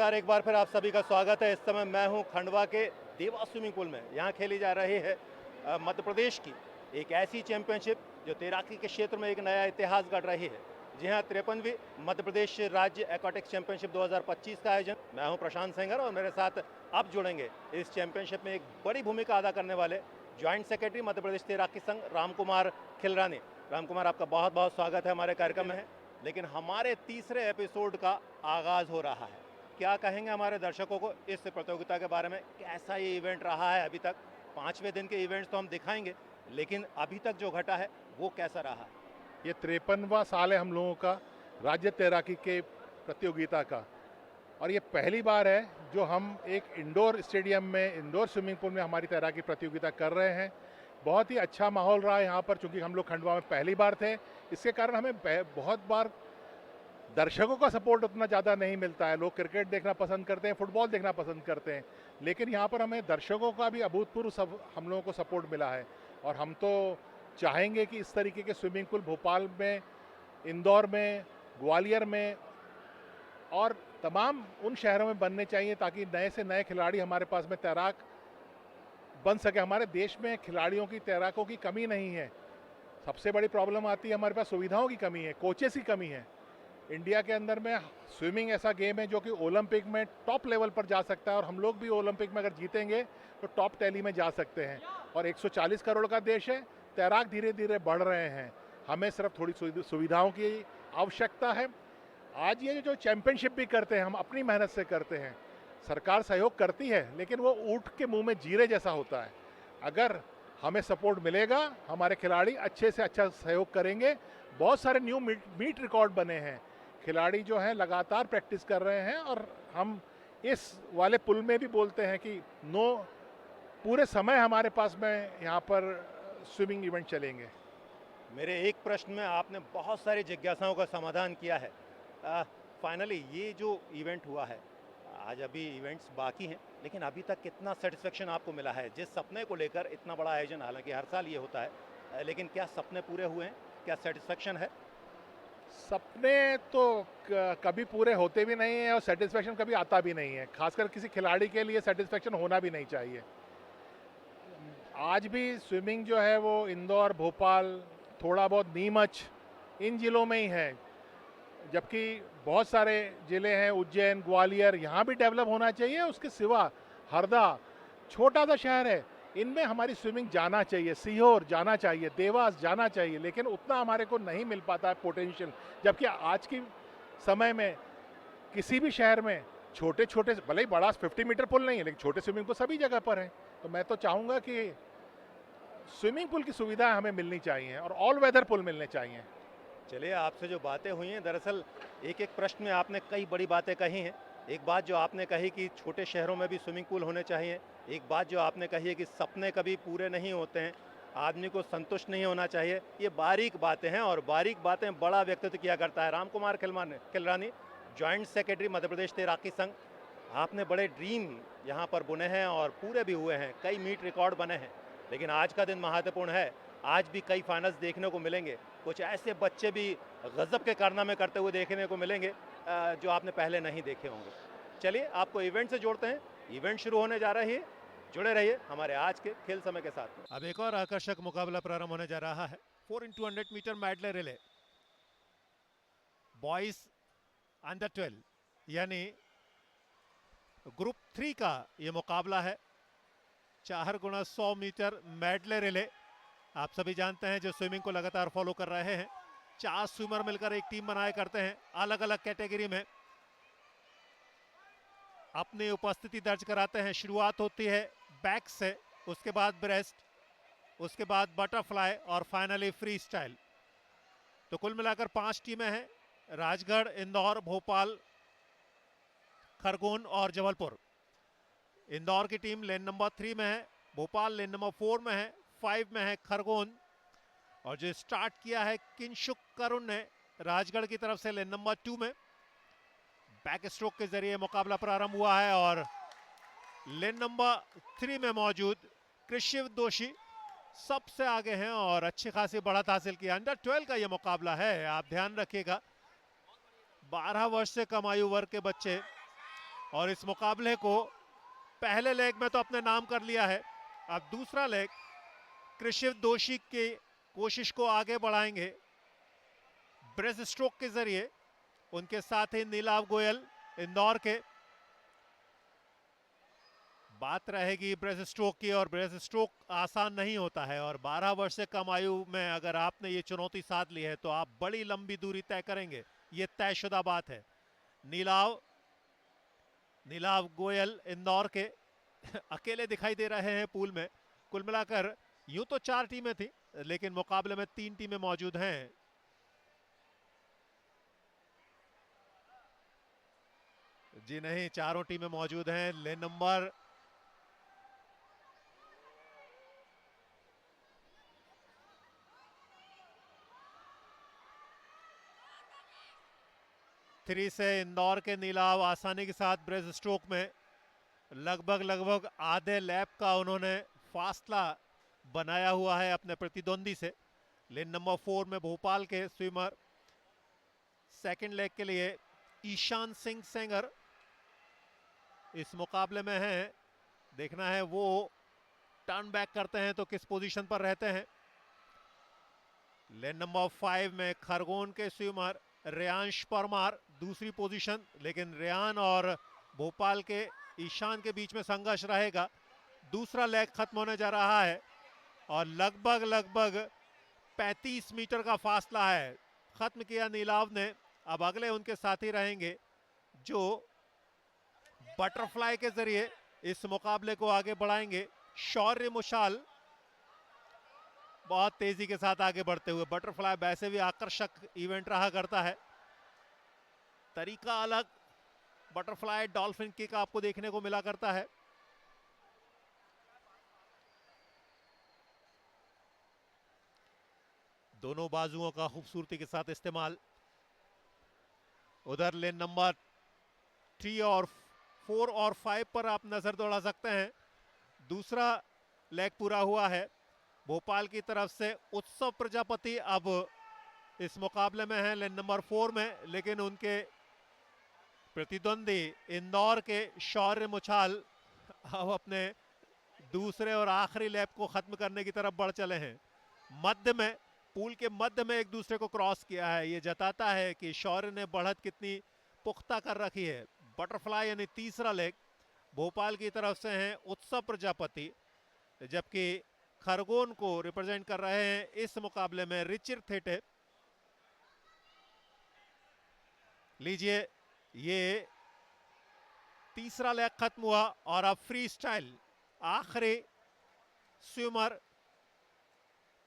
नमस्कार, एक बार फिर आप सभी का स्वागत है। इस समय मैं हूं खंडवा के देवा स्विमिंग पूल में। यहां खेली जा रही है मध्य प्रदेश की एक ऐसी चैंपियनशिप जो तैराकी के क्षेत्र में एक नया इतिहास गढ़ रही है। जी हां, 53वीं मध्य प्रदेश राज्य एक्वाटिक्स चैंपियनशिप 2025 का आयोजन। मैं हूं प्रशांत सेंगर और मेरे साथ अब जुड़ेंगे इस चैंपियनशिप में एक बड़ी भूमिका अदा करने वाले ज्वाइंट सेक्रेटरी मध्य प्रदेश तैराकी संघ राम कुमार खिलरानी। राम कुमार, आपका बहुत बहुत स्वागत है हमारे कार्यक्रम में। लेकिन हमारे तीसरे एपिसोड का आगाज हो रहा है। क्या कहेंगे हमारे दर्शकों को इस प्रतियोगिता के बारे में? कैसा ये इवेंट रहा है अभी तक? 5वें दिन के इवेंट्स तो हम दिखाएंगे, लेकिन अभी तक जो घटा है वो कैसा रहा? ये 53वां साल है हम लोगों का राज्य तैराकी के प्रतियोगिता का, और ये पहली बार है जो हम एक इंडोर स्टेडियम में, इंडोर स्विमिंग पूल में हमारी तैराकी प्रतियोगिता कर रहे हैं। बहुत ही अच्छा माहौल रहा है यहाँ पर, चूँकि हम लोग खंडवा में पहली बार थे। इसके कारण हमें बहुत बार दर्शकों का सपोर्ट उतना ज़्यादा नहीं मिलता है। लोग क्रिकेट देखना पसंद करते हैं, फुटबॉल देखना पसंद करते हैं, लेकिन यहाँ पर हमें दर्शकों का भी अभूतपूर्व हम लोगों को सपोर्ट मिला है। और हम तो चाहेंगे कि इस तरीके के स्विमिंग पूल भोपाल में, इंदौर में, ग्वालियर में और तमाम उन शहरों में बनने चाहिए, ताकि नए से नए खिलाड़ी हमारे पास में तैराक बन सके। हमारे देश में खिलाड़ियों की, तैराकों की कमी नहीं है। सबसे बड़ी प्रॉब्लम आती है, हमारे पास सुविधाओं की कमी है, कोचेस की कमी है। इंडिया के अंदर में स्विमिंग ऐसा गेम है जो कि ओलंपिक में टॉप लेवल पर जा सकता है, और हम लोग भी ओलंपिक में अगर जीतेंगे तो टॉप टैली में जा सकते हैं। और 140 करोड़ का देश है, तैराक धीरे धीरे बढ़ रहे हैं। हमें सिर्फ थोड़ी सुविधाओं की आवश्यकता है। आज ये जो चैंपियनशिप भी करते हैं, हम अपनी मेहनत से करते हैं। सरकार सहयोग करती है, लेकिन वो ऊँट के मुंह में जीरे जैसा होता है। अगर हमें सपोर्ट मिलेगा, हमारे खिलाड़ी अच्छे से अच्छा सहयोग करेंगे। बहुत सारे न्यू मीट रिकॉर्ड बने हैं। खिलाड़ी जो हैं लगातार प्रैक्टिस कर रहे हैं, और हम इस वाले पुल में भी बोलते हैं कि पूरे समय हमारे पास में यहाँ पर स्विमिंग इवेंट चलेंगे। मेरे एक प्रश्न में आपने बहुत सारी जिज्ञासाओं का समाधान किया है। फाइनली ये जो इवेंट हुआ है, आज अभी इवेंट्स बाकी हैं, लेकिन अभी तक कितना सेटिस्फेक्शन आपको मिला है जिस सपने को लेकर इतना बड़ा आयोजन? हालांकि हर साल ये होता है, लेकिन क्या सपने पूरे हुए हैं? क्या सेटिस्फेक्शन है? सपने तो कभी पूरे होते भी नहीं हैं, और सेटिस्फेक्शन कभी आता भी नहीं है। खासकर किसी खिलाड़ी के लिए सेटिस्फेक्शन होना भी नहीं चाहिए। आज भी स्विमिंग जो है वो इंदौर, भोपाल, थोड़ा बहुत नीमच, इन जिलों में ही है, जबकि बहुत सारे ज़िले हैं, उज्जैन, ग्वालियर, यहाँ भी डेवलप होना चाहिए। उसके सिवा हरदा छोटा सा शहर है, इनमें हमारी स्विमिंग जाना चाहिए। सीहोर जाना चाहिए, देवास जाना चाहिए, लेकिन उतना हमारे को नहीं मिल पाता है पोटेंशियल। जबकि आज की समय में किसी भी शहर में छोटे छोटे, भले ही बड़ा 50 मीटर पुल नहीं है, लेकिन छोटे स्विमिंग पूल सभी जगह पर हैं। तो मैं तो चाहूँगा कि स्विमिंग पूल की सुविधा हमें मिलनी चाहिए, और ऑल वेदर पुल मिलने चाहिए। चलिए, आपसे जो बातें हुई हैं, दरअसल एक एक प्रश्न में आपने कई बड़ी बातें कही हैं। एक बात जो आपने कही कि छोटे शहरों में भी स्विमिंग पूल होने चाहिए। एक बात जो आपने कही है कि सपने कभी पूरे नहीं होते हैं, आदमी को संतुष्ट नहीं होना चाहिए। ये बारीक बातें हैं, और बारीक बातें बड़ा व्यक्तित्व किया करता है। राम कुमार खिलरानी, ज्वाइंट सेक्रेटरी मध्य प्रदेश तैराकी संघ, आपने बड़े ड्रीम यहाँ पर बुने हैं और पूरे भी हुए हैं। कई मीट रिकॉर्ड बने हैं, लेकिन आज का दिन महत्वपूर्ण है। आज भी कई फाइनल्स देखने को मिलेंगे। कुछ ऐसे बच्चे भी गजब के कारनामे करते हुए देखने को मिलेंगे जो आपने पहले नहीं देखे होंगे। चलिए, आपको इवेंट से जोड़ते हैं। इवेंट शुरू होने जा रही है, जुड़े रहिए हमारे आज के खेल समय के साथ। अब एक और आकर्षक मुकाबला प्रारंभ होने जा रहा है। 4x100 metre medley relay, boys under 12 यानी ग्रुप 3 का ये मुकाबला है। 4x100 मीटर मेडले रिले, आप सभी जानते हैं जो स्विमिंग को लगातार फॉलो कर रहे हैं, 4 स्विमर मिलकर एक टीम बनाए करते हैं, अलग अलग कैटेगरी में अपनी उपस्थिति दर्ज कराते हैं। शुरुआत होती है बैक से, उसके बाद ब्रेस्ट, उसके बाद बटरफ्लाई और फाइनली फ्री स्टाइल। तो कुल मिलाकर 5 टीमें हैं, राजगढ़, इंदौर, भोपाल, खरगोन और जबलपुर। इंदौर की टीम लेन नंबर 3 में है, भोपाल लेन नंबर 4 में है, 5 में है खरगोन, और जो स्टार्ट किया है किंशुक करुण ने राजगढ़ की तरफ से लेन नंबर 2 में। बैक स्ट्रोक के जरिए मुकाबला प्रारंभ हुआ है, और लेन नंबर 3 में मौजूद कृषिव दोषी सबसे आगे हैं और अच्छी खासी बढ़त हासिल की। अंडर 12 का यह मुकाबला है, आप ध्यान रखिएगा। 12 वर्ष से कम आयु वर्ग के बच्चे और इस मुकाबले को पहले लेग में तो अपने नाम कर लिया है। अब दूसरा लेग कृषिव दोषी की कोशिश को आगे बढ़ाएंगे ब्रेस्ट स्ट्रोक के जरिए। उनके साथ ही नीलाव गोयल इंदौर के। बात रहेगी ब्रेस्ट स्ट्रोक की, और ब्रेस्ट स्ट्रोक आसान नहीं होता है, और 12 वर्ष से कम आयु में अगर आपने ये चुनौती साध ली है तो आप बड़ी लंबी दूरी तय करेंगे, ये तयशुदा बात है। नीलाव गोयल इंदौर के अकेले दिखाई दे रहे हैं पूल में। कुल मिलाकर यूं तो 4 टीमें थी, लेकिन मुकाबले में 3 टीमें मौजूद हैं। जी नहीं, चारों टीमें मौजूद हैं। लेन नंबर 3 से इंदौर के नीलाव आसानी के साथ ब्रेस्ट स्ट्रोक में लगभग आधे लैप का उन्होंने फासला बनाया हुआ है अपने प्रतिद्वंदी से। लेन नंबर 4 में भोपाल के स्विमर सेकंड लेग के लिए ईशान सिंह सेंगर इस मुकाबले में हैं। देखना है वो टर्न बैक करते हैं तो किस पोजीशन पर रहते हैं। लेन नंबर 5 में खरगोन के स्विमर रेयांश परमार दूसरी पोजीशन, लेकिन रेयान और भोपाल के ईशान के बीच में संघर्ष रहेगा। दूसरा लेग खत्म होने जा रहा है और लगभग 35 मीटर का फासला है। खत्म किया नीलाव ने। अब अगले उनके साथी रहेंगे जो बटरफ्लाई के जरिए इस मुकाबले को आगे बढ़ाएंगे। शौर्य मुशाल बहुत तेजी के साथ आगे बढ़ते हुए। बटरफ्लाई वैसे भी आकर्षक इवेंट रहा करता है, तरीका अलग। बटरफ्लाई डॉल्फिन किक आपको देखने को मिला करता है। दोनों बाजुओं का खूबसूरती के साथ इस्तेमाल। उधर लेन नंबर 3 और 4 और 5 पर आप नजर दौड़ा सकते हैं। दूसरा लेग पूरा हुआ है। भोपाल की तरफ से उत्सव प्रजापति अब इस मुकाबले में है लेन नंबर 4 में, लेकिन उनके प्रतिद्वंदी इंदौर के शौर्य मुछाल अब अपने दूसरे और आखिरी लैप को खत्म करने की तरफ बढ़ चले हैं। मध्य में, पूल के मध्य में एक दूसरे को क्रॉस किया है। ये जताता है कि शौर्य ने बढ़त कितनी पुख्ता कर रखी है। बटरफ्लाई यानी तीसरा लेग भोपाल की तरफ से हैं उत्सव प्रजापति, जबकि खरगोन को रिप्रेजेंट कर रहे हैं इस मुकाबले में रिचिर थेटे। लीजिए, ये तीसरा लेग खत्म हुआ और अब फ्री स्टाइल आखिरी स्विमर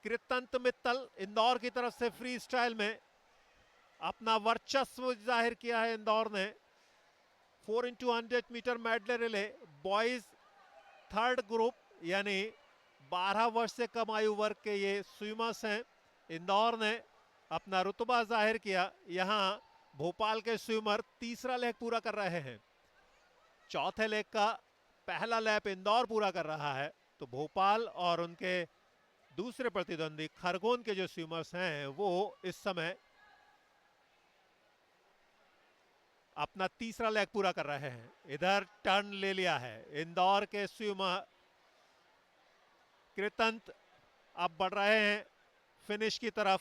कृतंत मित्तल इंदौर की तरफ से फ्री स्टाइल में अपना वर्चस्व जाहिर किया है इंदौर ने। 4x100 metre medley relay boys third group यानी 12 वर्ष से कम आयु वर्ग के ये स्विमर्स हैं। इंदौर ने अपना रुतबा जाहिर किया। यहां भोपाल के स्विमर तीसरा लेग पूरा कर रहे हैं। चौथे लेग का पहला लैप इंदौर पूरा कर रहा है, तो भोपाल और उनके दूसरे प्रतिद्वंदी खरगोन के जो स्विमर्स हैं वो इस समय अपना तीसरा लेग पूरा कर रहे हैं। इधर टर्न ले लिया है इंदौर के स्विमर कृतंत, अब बढ़ रहे हैं फिनिश की तरफ।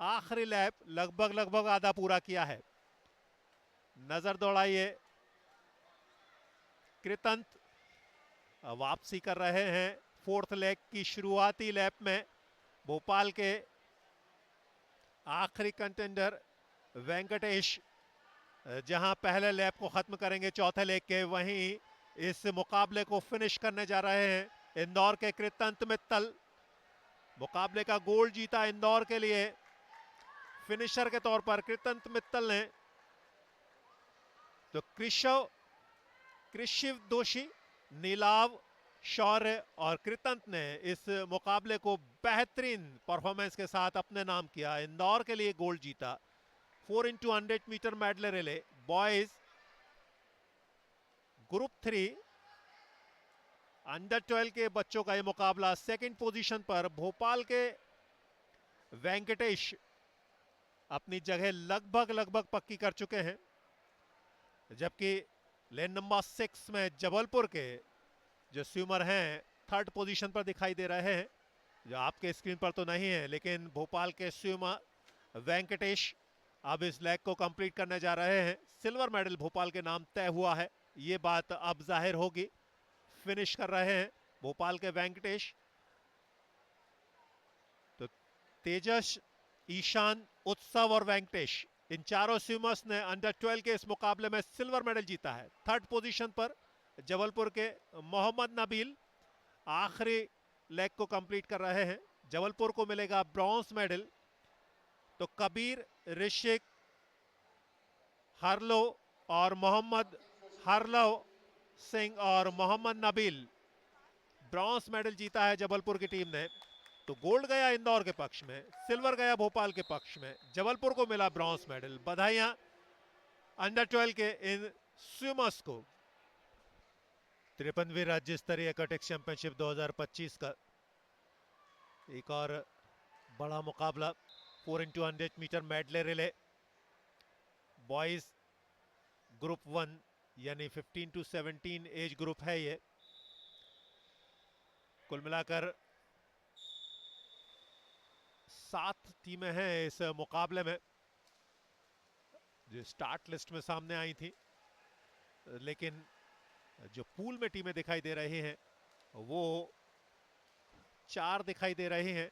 आखिरी लैप लगभग आधा पूरा किया है। नजर दौड़ाइए, कृतंत वापसी कर रहे हैं फोर्थ लेग की शुरुआती लैप में। भोपाल के आखिरी कंटेंडर वेंकटेश जहां पहले लैप को खत्म करेंगे चौथे लेग के, वहीं इस मुकाबले को फिनिश करने जा रहे हैं इंदौर के कृतंत मित्तल। मुकाबले का गोल्ड जीता इंदौर के लिए फिनिशर के तौर पर कृतंत मित्तल ने। तो कृषिव दोषी, नीलाव, शौर्य और कृतंत ने इस मुकाबले को बेहतरीन परफॉर्मेंस के साथ अपने नाम किया। इंदौर के लिए गोल्ड जीता। 4x100 metre medley relay boys group 3 under 12 के बच्चों का यह मुकाबला। सेकंड पोजीशन पर भोपाल के वेंकटेश अपनी जगह लगभग पक्की कर चुके हैं, जबकि लेन नंबर 6 में जबलपुर के जो स्विमर हैं थर्ड पोजीशन पर दिखाई दे रहे हैं, जो आपके स्क्रीन पर तो नहीं है, लेकिन भोपाल के स्विमर वेंकटेश अब इस लेग को कंप्लीट करने जा रहे हैं। सिल्वर मेडल भोपाल के नाम तय हुआ है, ये बात अब जाहिर होगी। फिनिश कर रहे हैं भोपाल के वेंकटेश। तो तेजस, ईशान, उत्सव और वेंकटेश, इन चारों स्विमर्स ने अंडर 12 के इस मुकाबले में सिल्वर मेडल जीता है। थर्ड पोजीशन पर जबलपुर के मोहम्मद नबील आखिरी लेग को कंप्लीट कर रहे हैं। जबलपुर को मिलेगा ब्रॉन्ज मेडल। तो कबीर, ऋषिक, हरलो और मोहम्मद हरलो सिंह और मोहम्मद नबील, ब्रॉन्ज मेडल जीता है जबलपुर की टीम ने। तो गोल्ड गया इंदौर के पक्ष में, सिल्वर गया भोपाल के पक्ष में, जबलपुर को मिला ब्रॉन्ज मेडल। बधाइयां अंडर 12 के इन स्विमर्स को। 53वीं राज्य स्तरीय एक्वेटिक्स चैंपियनशिप 2025 का एक और बड़ा मुकाबला 4x100 metre medley relay boys group 1 यानी 15 to 17 एज ग्रुप है ये। कुल मिलाकर 7 टीमें हैं इस मुकाबले में, जो स्टार्ट लिस्ट में सामने आई थी, लेकिन जो पूल में टीमें दिखाई दे रही हैं वो 4 दिखाई दे रही हैं।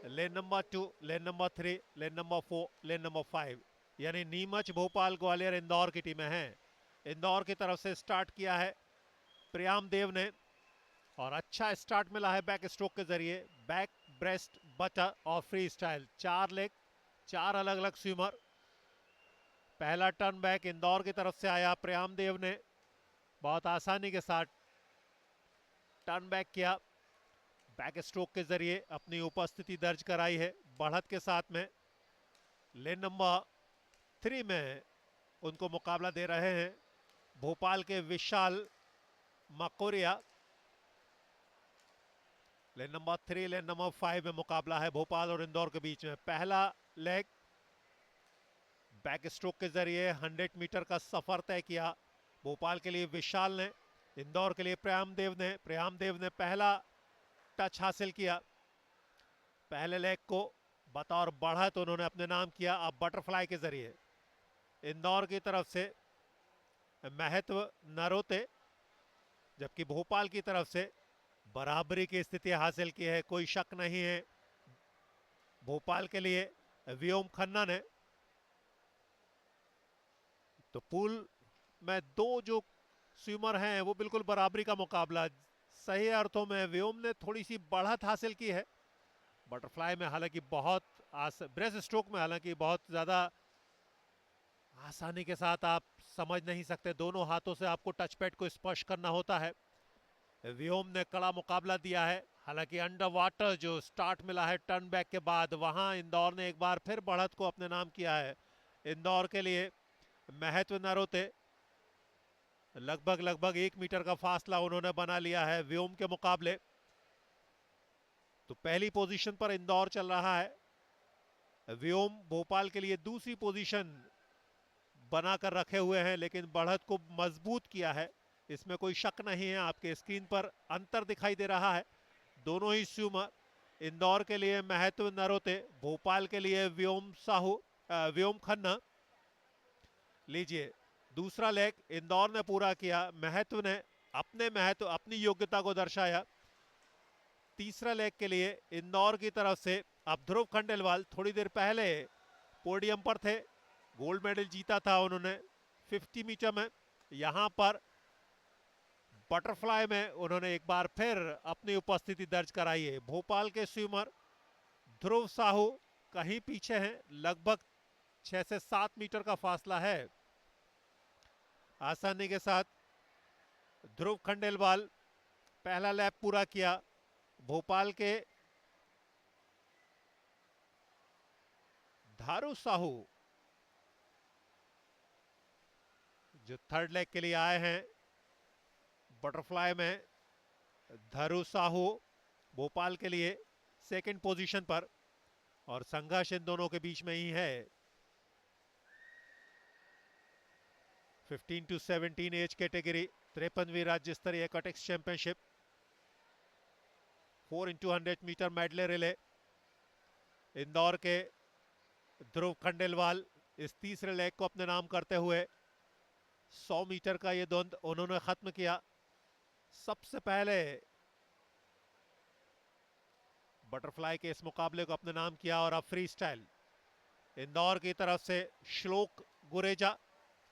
Lane number 2, lane number 3, lane number 4, lane number 5, यानी नीमच, भोपाल, ग्वालियर, इंदौर की टीमें हैं। इंदौर की तरफ से स्टार्ट किया है प्रियाम देव ने और अच्छा स्टार्ट मिला है बैक स्ट्रोक के जरिए। बैक, ब्रेस्ट, बटर और फ्री स्टाइल, 4 लेग, 4 अलग अलग स्विमर। पहला टर्न बैक इंदौर की तरफ से आया, प्रियाम देव ने बहुत आसानी के साथ टर्न बैक किया, बैक स्ट्रोक के जरिए अपनी उपस्थिति दर्ज कराई है बढ़त के साथ में। लेन नंबर 3 में उनको मुकाबला दे रहे हैं भोपाल के विशाल मकोरिया। लेन नंबर 3, लेन नंबर 5 में मुकाबला है भोपाल और इंदौर के बीच में। पहला लेग बैक स्ट्रोक के जरिए 100 मीटर का सफर तय किया भोपाल के लिए विशाल ने, इंदौर के लिए प्रियाम देव ने पहला टच हासिल किया। पहले लेग को बतौर बढ़त उन्होंने अपने नाम किया। अब बटरफ्लाई के जरिए इंदौर की तरफ से महत्व नरोते, जबकि भोपाल की तरफ से बराबरी की स्थिति हासिल की है, कोई शक नहीं है। भोपाल के लिए व्योम खन्ना ने। तो पूल में 2 जो स्विमर हैं वो बिल्कुल बराबरी का मुकाबला। सही अर्थों में व्योम ने थोड़ी सी बढ़त हासिल की है बटरफ्लाई में, हालांकि बहुत ब्रेस्ट स्ट्रोक में हालांकि बहुत ज़्यादा आसानी के साथ आप समझ नहीं सकते, दोनों हाथों से आपको टच पैड को स्पर्श करना होता है। व्योम ने कड़ा मुकाबला दिया है, हालांकि अंडर वाटर जो स्टार्ट मिला है टर्न बैक के बाद, वहां इंदौर ने एक बार फिर बढ़त को अपने नाम किया है। इंदौर के लिए महत्व नरोते लगभग 1 मीटर का फासला उन्होंने बना लिया है व्योम के मुकाबले। तो पहली पोजीशन पर इंदौर चल रहा है। व्योम भोपाल के लिए दूसरी पोजीशन बनाकर रखे हुए हैं, लेकिन बढ़त को मजबूत किया है, इसमें कोई शक नहीं है। आपके स्क्रीन पर अंतर दिखाई दे रहा है। दोनों ही स्विमर, इंदौर के लिए महत्व नरोते, भोपाल के लिए व्योम खन्ना। लीजिए दूसरा लेग इंदौर ने पूरा किया, महत्व ने अपनी योग्यता को दर्शाया। तीसरा लेग के लिए इंदौर की तरफ से अब ध्रुव खंडेलवाल थोड़ी देर पहले पोडियम पर थे, गोल्ड मेडल जीता था उन्होंने 50 मीटर में। यहां पर बटरफ्लाई में उन्होंने एक बार फिर अपनी उपस्थिति दर्ज कराई है। भोपाल के स्विमर ध्रुव साहू कहीं पीछे हैं, लगभग 6 से 7 मीटर का फासला है। आसानी के साथ ध्रुव खंडेलवाल पहला लैप पूरा किया। भोपाल के धारू साहू जो थर्ड लेग के लिए आए हैं बटरफ्लाई में, धारू साहू भोपाल के लिए सेकंड पोजीशन पर, और संघर्ष इन दोनों के बीच में ही है। 15 to 17 एज कैटेगरी 53वीं राज्य स्तरीय कटेक्स championship 4x100 metre medley relay. Indore के ध्रुव खंडेलवाल इस तीसरे लेग को अपने नाम करते हुए 100 मीटर का ये द्वंद उन्होंने खत्म किया। सबसे पहले बटरफ्लाई के इस मुकाबले को अपने नाम किया और अब फ्री स्टाइल इंदौर की तरफ से श्लोक गुरेजा,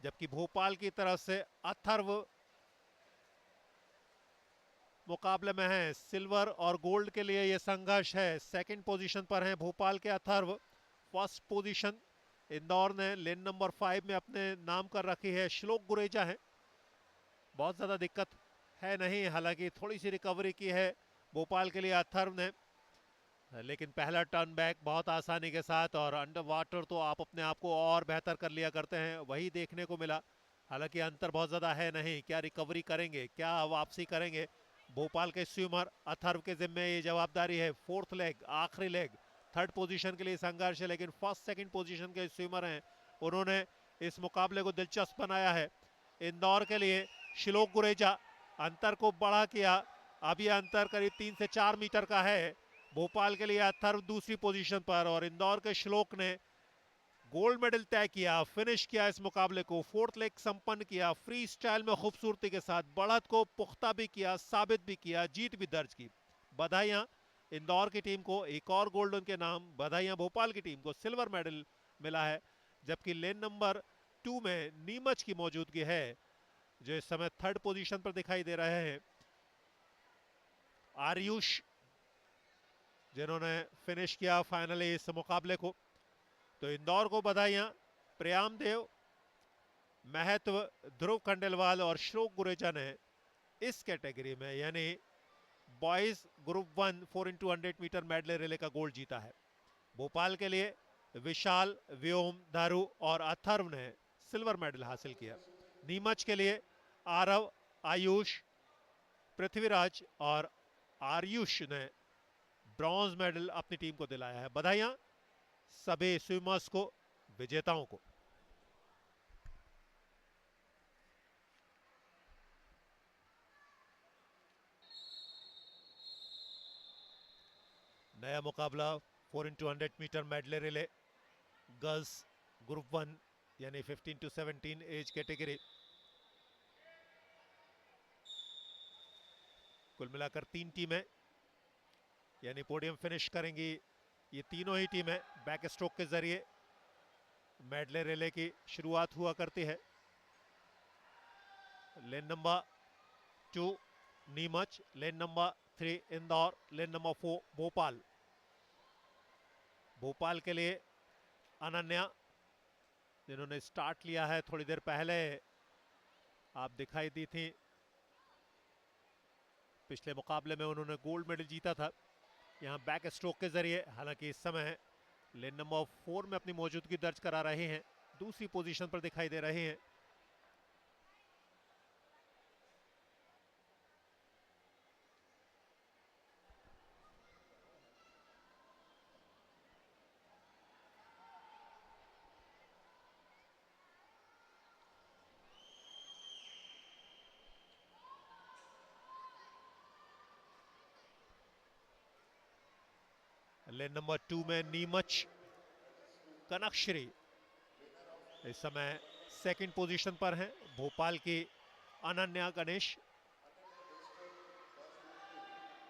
जबकि भोपाल की तरफ से अथर्व मुकाबले में है। सिल्वर और गोल्ड के लिए यह संघर्ष है। सेकंड पोजीशन पर हैं भोपाल के अथर्व, फर्स्ट पोजीशन इंदौर ने लेन नंबर 5 में अपने नाम कर रखी है। श्लोक गुरेजा है, बहुत ज़्यादा दिक्कत है नहीं, हालांकि थोड़ी सी रिकवरी की है भोपाल के लिए अथर्व ने, लेकिन पहला टर्न बैक बहुत आसानी के साथ और अंडर वाटर तो आप अपने आप को और बेहतर कर लिया करते हैं, वही देखने को मिला। हालांकि अंतर बहुत ज़्यादा है नहीं। क्या रिकवरी करेंगे, क्या वापसी करेंगे भोपाल के स्विमर? अथर्व के जिम्मे ये जवाबदारी है। फोर्थ लेग, आखिरी लेग, थर्ड पोजीशन के लिए संघर्ष है, लेकिन फर्स्ट सेकंड पोजीशन के स्विमर हैं, उन्होंने इस मुकाबले को दिलचस्प बनाया है। इंदौर के लिए श्लोक गुरेजा अंतर को बड़ा किया, अब ये अंतर करीब 3 से 4 मीटर का है। भोपाल के लिए अथर्व दूसरी पोजीशन पर और इंदौर के श्लोक ने गोल्ड मेडल तय किया, फिनिश किया इस मुकाबले को, फोर्थ लेग संपन्न किया फ्री स्टाइल में खूबसूरती के साथ, बढ़त को पुख्ता भी किया, साबित भी किया, जीत भी दर्ज की। बधाइयां इंदौर की टीम को, एक और गोल्ड उनके नाम। बधाइयां भोपाल की टीम को, सिल्वर मेडल मिला है। जबकि लेन नंबर 2 में नीमच की मौजूदगी है, जो इस समय थर्ड पोजीशन पर दिखाई दे रहे हैं। आयुष जिन्होंने फिनिश किया फाइनली इस मुकाबले को। तो इंदौर को बधाइयां। प्रियाम देव, महत्व, ध्रुव खंडेलवाल और श्लोक गुरेजा ने इस कैटेगरी में यानी boys group 1 4x100 metre medley relay का गोल्ड जीता है। भोपाल के लिए विशाल, व्योम, धारू और अथर्व ने सिल्वर मेडल हासिल किया। नीमच के लिए आरव, आयुष, पृथ्वीराज और आयुष ने ब्रॉन्ज मेडल अपनी टीम को दिलाया है। बधाइयां सभी स्विमर्स को, विजेताओं को। नया मुकाबला 4x100 metre medley relay girls group 1 यानी 15 to 17 एज कैटेगरी। कुल मिलाकर 3 टीमें यानी पोडियम फिनिश करेंगी ये तीनों ही टीमें। बैक स्ट्रोक के जरिए मेडले रिले की शुरुआत हुआ करती है। Lane number 2 Neemuch, lane number 3 Indore, lane number 4 Bhopal. Bhopal के लिए अनन्या, जिन्होंने स्टार्ट लिया है थोड़ी देर पहले, आप दिखाई दी थी पिछले मुकाबले में उन्होंने गोल्ड मेडल जीता था यहाँ बैक स्ट्रोक के जरिए। हालांकि इस समय लेन नंबर 4 में अपनी मौजूदगी दर्ज करा रहे हैं, दूसरी पोजीशन पर दिखाई दे रहे हैं। लेन नंबर 2 में नीमच कनकश्री इस समय सेकंड पोजीशन पर हैं। भोपाल की अनन्या गणेश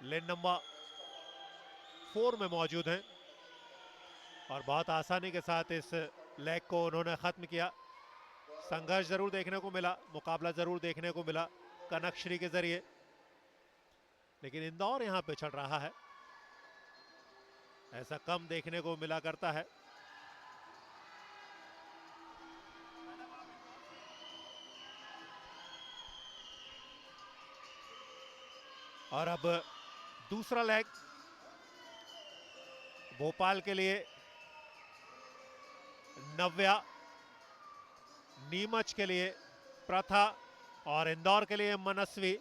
लेन नंबर 4 में मौजूद हैं और बहुत आसानी के साथ इस लेग को उन्होंने खत्म किया। संघर्ष जरूर देखने को मिला, मुकाबला जरूर देखने को मिला कनकश्री के जरिए, लेकिन इंदौर यहां पे चल रहा है, ऐसा कम देखने को मिला करता है। और अब दूसरा लेग भोपाल के लिए नव्या, नीमच के लिए प्रथा और इंदौर के लिए मनस्वी।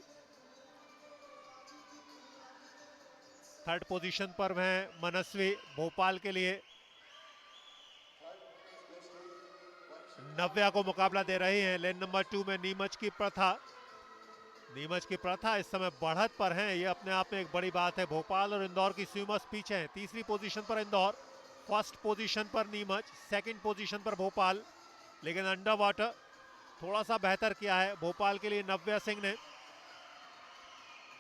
थर्ड पोजीशन पर हैं मनस्वी भोपाल के लिए। नव्या को मुकाबला दे रही हैं। लेन नंबर 2 में नीमच की प्रथा इस समय बढ़त पर हैं। ये अपने आप में एक बड़ी बात है। भोपाल और इंदौर की स्विमर्स पीछे हैं। तीसरी पोजीशन पर इंदौर, फर्स्ट पोजीशन पर नीमच, सेकंड पोजीशन पर भोपाल। लेकिन अंडर वाटर थोड़ा सा बेहतर किया है भोपाल के लिए नव्या सिंह ने,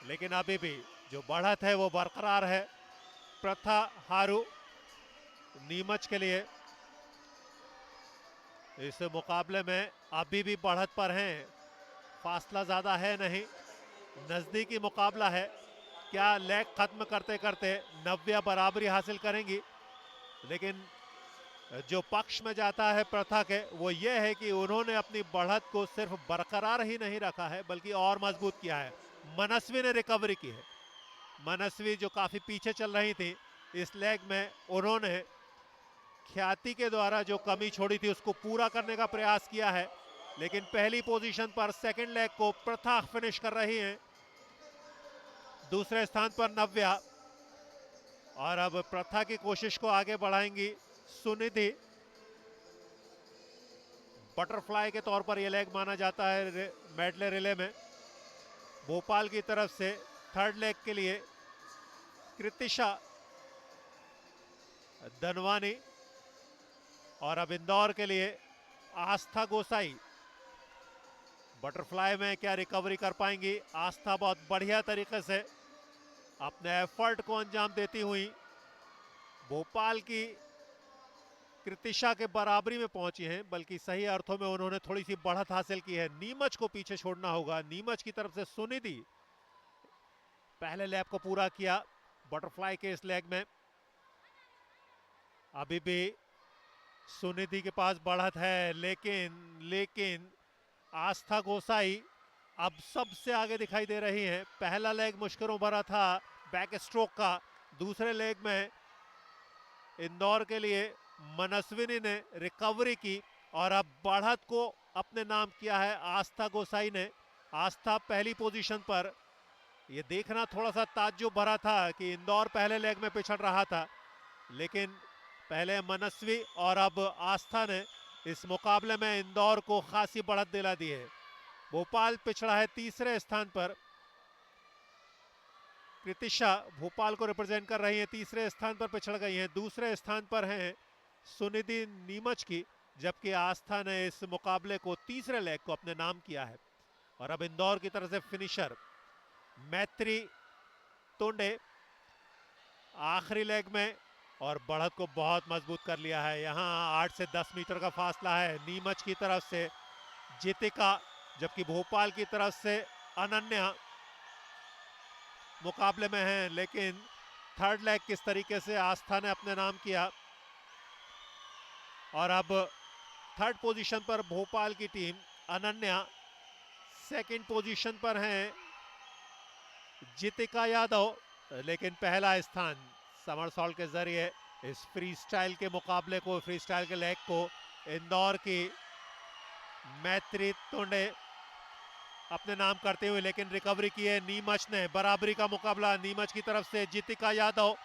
लेकिन अभी भी जो बढ़त है वो बरकरार है। प्रथा हारू नीमच के लिए इस मुकाबले में अभी भी बढ़त पर हैं। फासला ज्यादा है नहीं, नजदीकी मुकाबला है। क्या लेग खत्म करते करते नव्या बराबरी हासिल करेंगी? लेकिन जो पक्ष में जाता है प्रथा के वो ये है कि उन्होंने अपनी बढ़त को सिर्फ बरकरार ही नहीं रखा है बल्कि और मजबूत किया है। मनस्वी ने रिकवरी की है। मनस्वी जो काफी पीछे चल रही थी इस लेग में, उन्होंने ख्याति के द्वारा जो कमी छोड़ी थी उसको पूरा करने का प्रयास किया है। लेकिन पहली पोजीशन पर सेकंड लेग को प्रथा फिनिश कर रही हैं। दूसरे स्थान पर नव्या, और अब प्रथा की कोशिश को आगे बढ़ाएंगी सुनिधि। बटरफ्लाई के तौर पर यह लेग माना जाता है मेडले रिले में। भोपाल की तरफ से थर्ड लेग के लिए कृतिशा धनवानी, और अब इंदौर के लिए आस्था गोसाई। बटरफ्लाई में क्या रिकवरी कर पाएंगी आस्था? बहुत बढ़िया तरीके से अपने एफर्ट को अंजाम देती हुई भोपाल की कृतिशा के बराबरी में पहुंची हैं, बल्कि सही अर्थों में उन्होंने थोड़ी सी बढ़त हासिल की है। नीमच को पीछे छोड़ना होगा। नीमच की तरफ से सुनिधि पहले लैप को पूरा किया बटरफ्लाई के इस लेग में। अभी भी सुनिधि के पास बढ़त है, लेकिन आस्था गोसाई अब सबसे आगे दिखाई दे रही हैं। पहला लेग मुश्किलों भरा था बैक स्ट्रोक का। दूसरे लेग में इंदौर के लिए मनस्विनी ने रिकवरी की और अब बढ़त को अपने नाम किया है आस्था गोसाई ने। आस्था पहली पोजीशन पर। यह देखना थोड़ा सा ताज्जुब भरा था कि इंदौर पहले लेग में पिछड़ रहा था, लेकिन पहले मनस्वी और अब आस्था ने इस मुकाबले में इंदौर को खासी बढ़त दिला दी है। भोपाल पिछड़ा है तीसरे स्थान पर। कृतिशा भोपाल को रिप्रेजेंट कर रही है, तीसरे स्थान पर पिछड़ गई हैं। दूसरे स्थान पर हैं सुनिधि नीमच की, जबकि आस्था ने इस मुकाबले को तीसरे लेग को अपने नाम किया है। और अब इंदौर की तरफ से फिनिशर मैत्री तोंडे आखिरी लेग में, और बढ़त को बहुत मजबूत कर लिया है। यहाँ 8 से 10 मीटर का फासला है। नीमच की तरफ से जितिका, जबकि भोपाल की तरफ से अनन्या मुकाबले में है। लेकिन थर्ड लेग किस तरीके से आस्था ने अपने नाम किया। और अब थर्ड पोजीशन पर भोपाल की टीम अनन्या, सेकंड पोजीशन पर हैं जितिका यादव। लेकिन पहला स्थान समरसॉल्ट के जरिए इस फ्री स्टाइल के मुकाबले को, फ्री स्टाइल के लेग को इंदौर की मैत्री तोंडे अपने नाम करते हुए, लेकिन रिकवरी की है नीमच ने। बराबरी का मुकाबला नीमच की तरफ से जितिका यादव।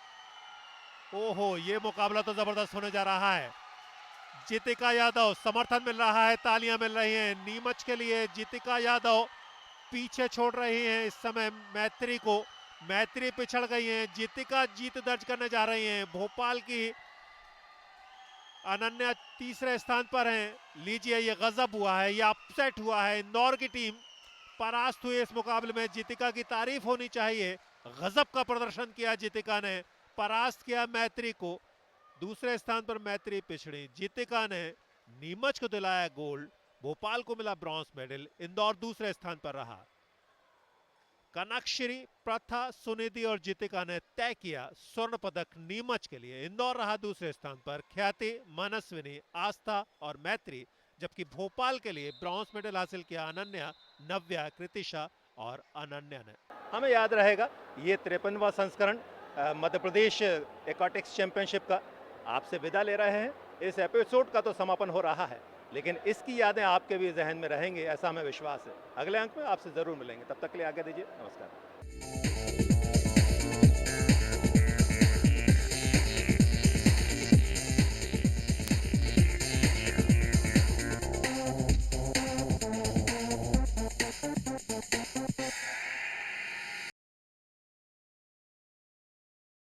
ओहो, ये मुकाबला तो जबरदस्त होने जा रहा है। जितिका यादव, समर्थन मिल रहा है, तालियां मिल रही हैं नीमच के लिए। जितिका यादव पीछे छोड़ रही हैं इस समय मैत्री को। मैत्री पिछड़ गई हैं, जितिका जीत दर्ज करने जा रही हैं। भोपाल की अनन्या तीसरे स्थान पर हैं। लीजिए, ये गजब हुआ है, ये अपसेट हुआ है। इंदौर की टीम परास्त हुई इस मुकाबले में। जितिका की तारीफ होनी चाहिए। गजब का प्रदर्शन किया जितिका ने, परास्त किया मैत्री को। दूसरे स्थान पर मैत्री पिछड़ी। जितिका ने नीमच को दिलाया गोल्ड, भोपाल को मिला ब्रॉन्ज मेडल, इंदौर दूसरे स्थान पर रहा। कनकश्री, प्रथा, सुनिधि और जितिका ने तय किया स्वर्ण पदक नीमच के लिए। इंदौर रहा दूसरे स्थान पर। ख्याति, मनस्विनी, आस्था और मैत्री, जबकि भोपाल के लिए ब्रॉन्ज मेडल हासिल किया अनन्या, नव्या, कृतिशा और अनन्या ने। हमें याद रहेगा ये 53वां संस्करण मध्य प्रदेश एक्वाटिक्स चैंपियनशिप का आपसे विदा ले रहे हैं। इस एपिसोड का तो समापन हो रहा है, लेकिन इसकी यादें आपके भी जहन में रहेंगी, ऐसा हमें विश्वास है। अगले अंक में आपसे जरूर मिलेंगे, तब तक के लिए आगे दीजिए, नमस्कार।